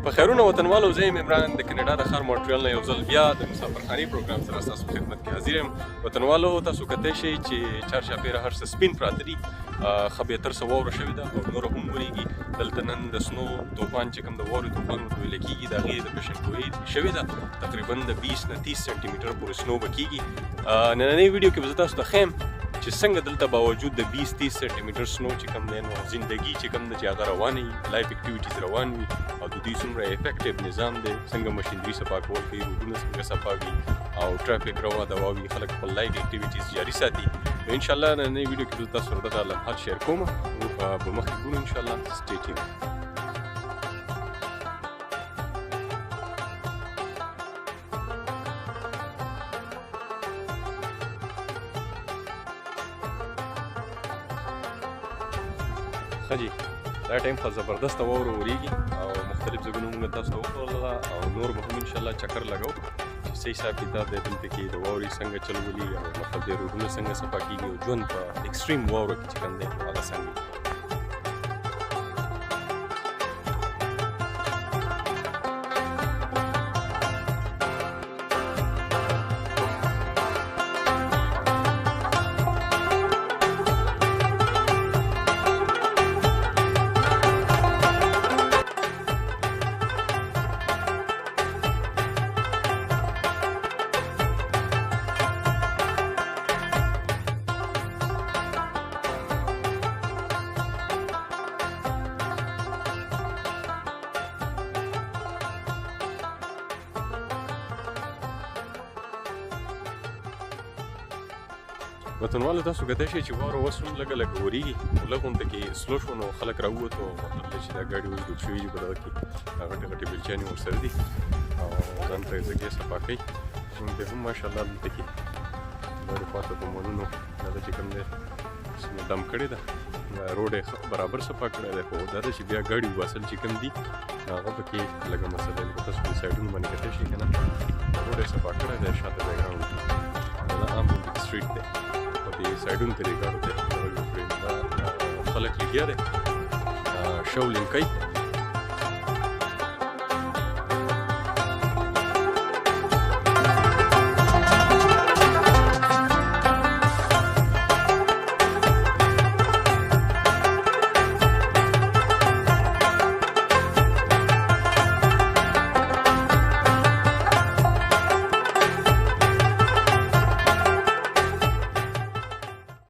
په خیرونه وطنوالو زه یم عمران د کاناډا د ښار مونټریال نه یو ځل بیا د مسافرخانې پروګرام سره ستاسو خدمت کې حاضر یم. وطنوالو تاسو کتلی شئ چې چارچاپېره هر څه سپین پراته دي، ښه بهتر څه واوره شوې ده او نوره هم ورېږي. دلته نن د سنو طوفان چې کوم د واورې طوفان ورته ویلی کېږي د هغې د پیشنګویي شوې ده، تقریبا د 20 نه 30 سانتي میټر پورې سنو به کېږي. نننۍ ویډیو کې به زه تاسو ته ښیم چې څنګه دلته باوجود د 20-30 سانتي میټر سنو چې کوم دی نو زندګي چې کوم ده چې هغه روانه وي، لایف اکټیویټیز روان وي او د دوی څومره افیکټیو نظام دی، څنګه مشینري صفا کول کوي، روډونه څنګه صفا وي او ټرافیک روا دوا وي، خلک خپل لایف اکټیویټیز جاري ساتي. نو انشاءالله نننۍ ویډیو کې زه تاسو سره دغه لمحات شیر کوم او به مخکې ګورو انشاءالله. سټی ټیون. ښه جي دا ټایم خو زبردسته واوره ورېږي او مختلف ځایونه موږ تاسو ته وښودله او نور به هم انشاءالله چکر لګو چې څه حساب کتاب دی دلته کې د واورې څنګه چلولي او مطلب د روډونه څنګه صفا کېږي او ژوند په ایکسټریم واوره کې چې کوم دی هغه څنګه. وطنوالو تاسو کتلی شئ چې واوره اوس هم لږه لږه ورېږي، لږ غونډه کې سلو شو نو خلک راووتو او مطلب دی چې دا ګاډي اوس ډوب شوي دي په دغه کې غټې غټې بلچانې ورسره دي او ځان ته یې ځکې صفا کوي. موږ هم ماشاءالله دلته کې لرې خواته په مالونو دا چې کوم دی دم کړې ده، روډ یې برابر صفا کړی دی، خو دا ده چې بیا ګاډي وباسل چې کوم دي هغه پکې لږه مسله لکه تاسو په سایډونو باندې کتلی شئ که نه روډ یې صفا کړی دی، شاته بیکګراونډ کې دا عام سټریټ دی په سایډونو ته یې ګاډو دی خلک لګیا دی شولینګ کوي